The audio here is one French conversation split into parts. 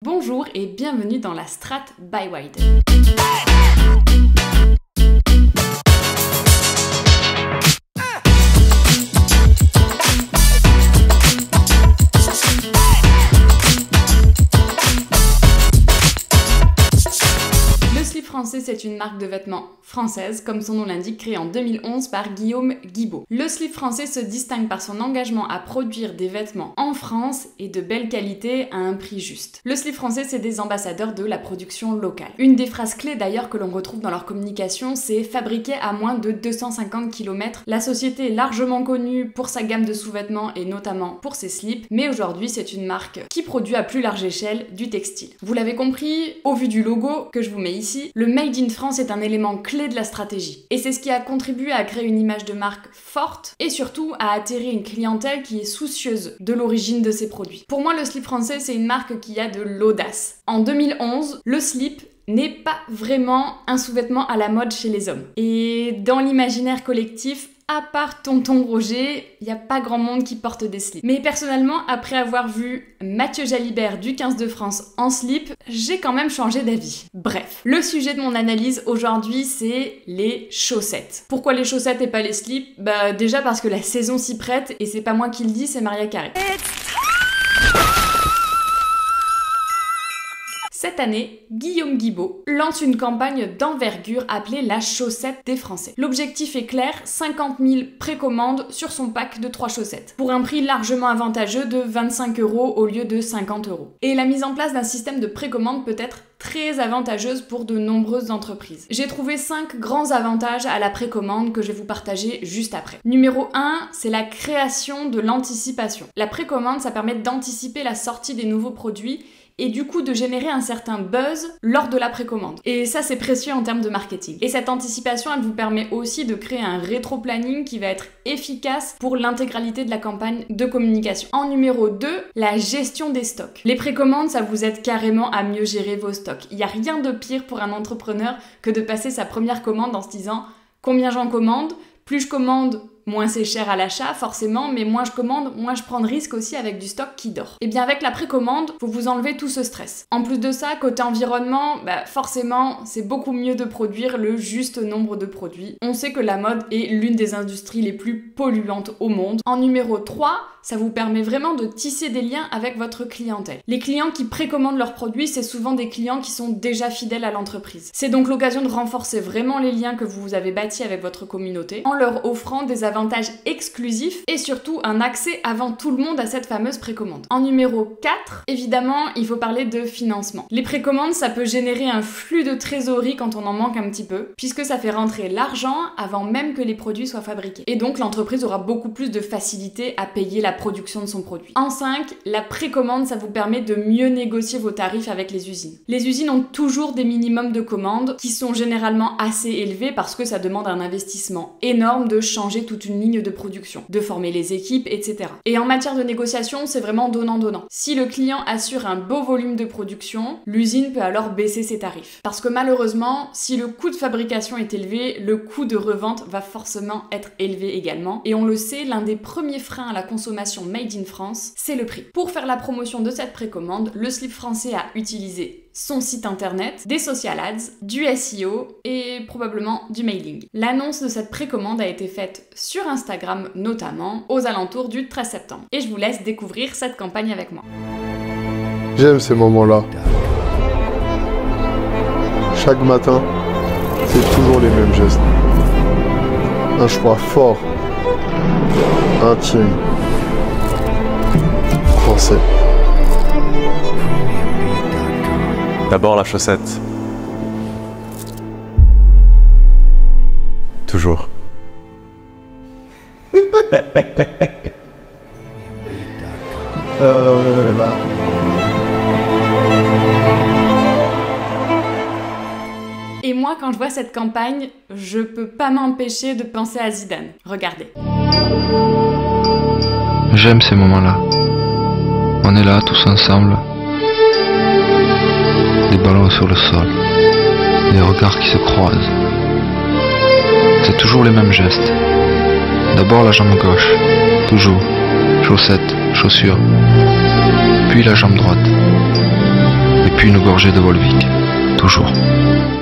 Bonjour et bienvenue dans la Strat by Wide. Le slip français, c'est une marque de vêtements française, comme son nom l'indique, créée en 2011 par Guillaume Guibaud. Le slip français se distingue par son engagement à produire des vêtements en France et de belle qualité à un prix juste. Le slip français, c'est des ambassadeurs de la production locale. Une des phrases clés d'ailleurs que l'on retrouve dans leur communication, c'est « fabriqué à moins de 250 km ». La société est largement connue pour sa gamme de sous-vêtements et notamment pour ses slips, mais aujourd'hui c'est une marque qui produit à plus large échelle du textile. Vous l'avez compris, au vu du logo que je vous mets ici, le Made in France est un élément clé de la stratégie. Et c'est ce qui a contribué à créer une image de marque forte et surtout à attirer une clientèle qui est soucieuse de l'origine de ses produits. Pour moi, le slip français, c'est une marque qui a de l'audace. En 2011, le slip n'est pas vraiment un sous-vêtement à la mode chez les hommes. Et dans l'imaginaire collectif, à part Tonton Roger, il n'y a pas grand monde qui porte des slips. Mais personnellement, après avoir vu Mathieu Jalibert du 15 de France en slip, j'ai quand même changé d'avis. Bref, le sujet de mon analyse aujourd'hui, c'est les chaussettes. Pourquoi les chaussettes et pas les slips? Bah déjà parce que la saison s'y prête, et c'est pas moi qui le dis, c'est Maria Carré. Cette année, Guillaume Guibaud lance une campagne d'envergure appelée la chaussette des Français. L'objectif est clair, 50 000 précommandes sur son pack de 3 chaussettes, pour un prix largement avantageux de 25 € au lieu de 50 €. Et la mise en place d'un système de précommande peut être très avantageuse pour de nombreuses entreprises. J'ai trouvé 5 grands avantages à la précommande que je vais vous partager juste après. Numéro 1, c'est la création de l'anticipation. La précommande, ça permet d'anticiper la sortie des nouveaux produits et du coup de générer un certain buzz lors de la précommande. Et ça, c'est précieux en termes de marketing. Et cette anticipation, elle vous permet aussi de créer un rétro-planning qui va être efficace pour l'intégralité de la campagne de communication. En numéro 2, la gestion des stocks. Les précommandes, ça vous aide carrément à mieux gérer vos stocks. Il n'y a rien de pire pour un entrepreneur que de passer sa première commande en se disant « combien j'en commande ? Plus je commande, moins c'est cher à l'achat, forcément, mais moins je commande, moins je prends de risques aussi avec du stock qui dort. Et bien avec la précommande, faut vous enlever tout ce stress. En plus de ça, côté environnement, forcément, c'est beaucoup mieux de produire le juste nombre de produits. On sait que la mode est l'une des industries les plus polluantes au monde. En numéro 3, ça vous permet vraiment de tisser des liens avec votre clientèle. Les clients qui précommandent leurs produits, c'est souvent des clients qui sont déjà fidèles à l'entreprise. C'est donc l'occasion de renforcer vraiment les liens que vous avez bâtis avec votre communauté en leur offrant des avantages exclusifs et surtout un accès avant tout le monde à cette fameuse précommande. En numéro 4, évidemment, il faut parler de financement. Les précommandes, ça peut générer un flux de trésorerie quand on en manque un petit peu, puisque ça fait rentrer l'argent avant même que les produits soient fabriqués. Et donc l'entreprise aura beaucoup plus de facilité à payer la production de son produit. En 5, la précommande, ça vous permet de mieux négocier vos tarifs avec les usines. Les usines ont toujours des minimums de commandes qui sont généralement assez élevés parce que ça demande un investissement énorme de changer toute une ligne de production, de former les équipes, etc. Et en matière de négociation, c'est vraiment donnant-donnant. Si le client assure un beau volume de production, l'usine peut alors baisser ses tarifs. Parce que malheureusement, si le coût de fabrication est élevé, le coût de revente va forcément être élevé également. Et on le sait, l'un des premiers freins à la consommation Made in France, c'est le prix. Pour faire la promotion de cette précommande, le slip français a utilisé son site internet, des social ads, du SEO et probablement du mailing. L'annonce de cette précommande a été faite sur Instagram notamment aux alentours du 13 septembre. Et je vous laisse découvrir cette campagne avec moi. J'aime ces moments-là. Chaque matin, c'est toujours les mêmes gestes. Un choix fort, intime, français. D'abord la chaussette. Toujours. Et moi, quand je vois cette campagne, je peux pas m'empêcher de penser à Zidane. Regardez. J'aime ces moments-là. On est là tous ensemble. Des ballons sur le sol, des regards qui se croisent. C'est toujours les mêmes gestes. D'abord la jambe gauche, toujours, chaussettes, chaussures, puis la jambe droite. puis une gorgée de Volvic. Toujours.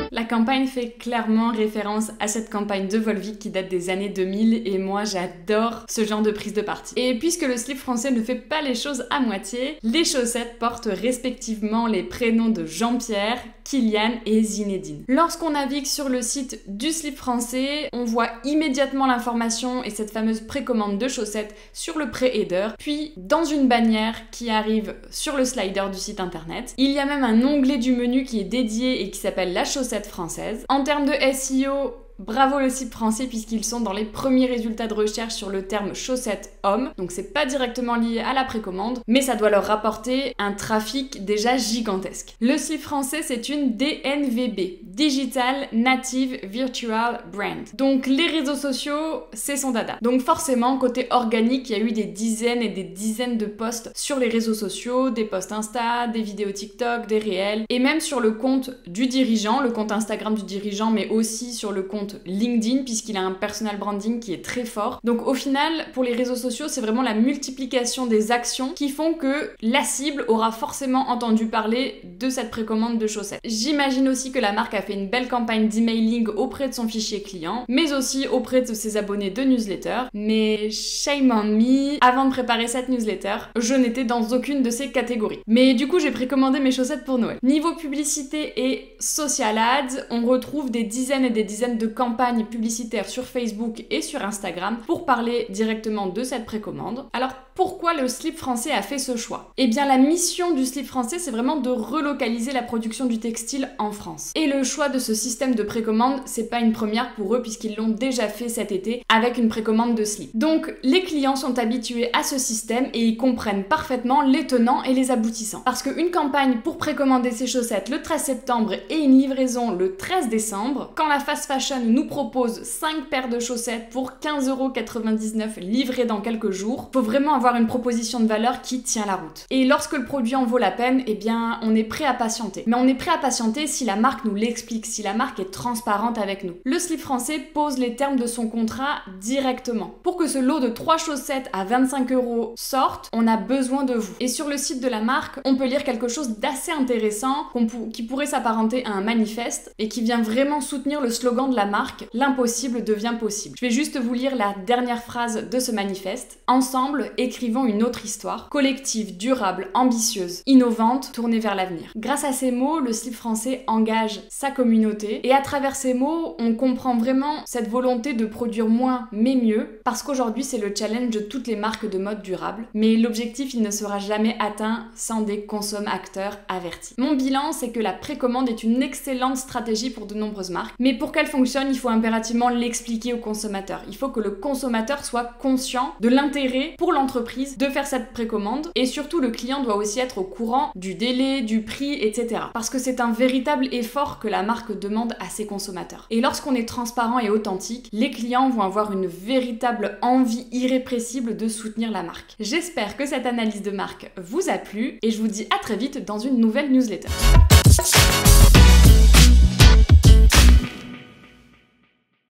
La campagne fait clairement référence à cette campagne de Volvic qui date des années 2000 et moi j'adore ce genre de prise de parti. Et puisque le slip français ne fait pas les choses à moitié, les chaussettes portent respectivement les prénoms de Jean-Pierre, Kylian et Zinedine. Lorsqu'on navigue sur le site du slip français, on voit immédiatement l'information et cette fameuse précommande de chaussettes sur le pré-header, puis dans une bannière qui arrive sur le slider du site internet. Il y a même un onglet du menu qui est dédié et qui s'appelle la chaussette française. En termes de SEO, bravo le site français puisqu'ils sont dans les premiers résultats de recherche sur le terme chaussette homme, donc c'est pas directement lié à la précommande, mais ça doit leur rapporter un trafic déjà gigantesque. Le slip français c'est une DNVB, Digital Native Virtual Brand. Donc les réseaux sociaux, c'est son dada. Donc forcément, côté organique, il y a eu des dizaines et des dizaines de posts sur les réseaux sociaux, des posts Insta, des vidéos TikTok, des réels, et même sur le compte du dirigeant, le compte Instagram du dirigeant, mais aussi sur le compte LinkedIn puisqu'il a un personal branding qui est très fort. Donc au final, pour les réseaux sociaux, c'est vraiment la multiplication des actions qui font que la cible aura forcément entendu parler de cette précommande de chaussettes. J'imagine aussi que la marque a fait une belle campagne d'emailing auprès de son fichier client, mais aussi auprès de ses abonnés de newsletter. Mais shame on me, avant de préparer cette newsletter, je n'étais dans aucune de ces catégories. Mais du coup, j'ai précommandé mes chaussettes pour Noël. Niveau publicité et social ads, on retrouve des dizaines et des dizaines de campagnes publicitaires sur Facebook et sur Instagram pour parler directement de cette précommande. Alors pourquoi le slip français a fait ce choix? Eh bien la mission du slip français c'est vraiment de relocaliser la production du textile en France. Et le choix de ce système de précommande c'est pas une première pour eux puisqu'ils l'ont déjà fait cet été avec une précommande de slip. Donc les clients sont habitués à ce système et ils comprennent parfaitement les tenants et les aboutissants. Parce qu'une campagne pour précommander ses chaussettes le 13 septembre et une livraison le 13 décembre, quand la fast fashion nous propose 5 paires de chaussettes pour 15,99€ livrées dans quelques jours, faut vraiment avoir une proposition de valeur qui tient la route. Et lorsque le produit en vaut la peine, eh bien on est prêt à patienter. Mais on est prêt à patienter si la marque nous l'explique, si la marque est transparente avec nous. Le slip français pose les termes de son contrat directement. Pour que ce lot de 3 chaussettes à 25€ sorte, on a besoin de vous. Et sur le site de la marque, on peut lire quelque chose d'assez intéressant qui pourrait s'apparenter à un manifeste et qui vient vraiment soutenir le slogan de la marque, l'impossible devient possible. Je vais juste vous lire la dernière phrase de ce manifeste. Ensemble, écrivons une autre histoire, collective, durable, ambitieuse, innovante, tournée vers l'avenir. Grâce à ces mots, le slip français engage sa communauté et à travers ces mots, on comprend vraiment cette volonté de produire moins mais mieux parce qu'aujourd'hui c'est le challenge de toutes les marques de mode durable. Mais l'objectif il ne sera jamais atteint sans des consommateurs avertis. Mon bilan c'est que la précommande est une excellente stratégie pour de nombreuses marques, mais pour qu'elle fonctionne, il faut impérativement l'expliquer au consommateur. Il faut que le consommateur soit conscient de l'intérêt pour l'entreprise de faire cette précommande et surtout le client doit aussi être au courant du délai, du prix, etc. Parce que c'est un véritable effort que la marque demande à ses consommateurs. Et lorsqu'on est transparent et authentique, les clients vont avoir une véritable envie irrépressible de soutenir la marque. J'espère que cette analyse de marque vous a plu et je vous dis à très vite dans une nouvelle newsletter.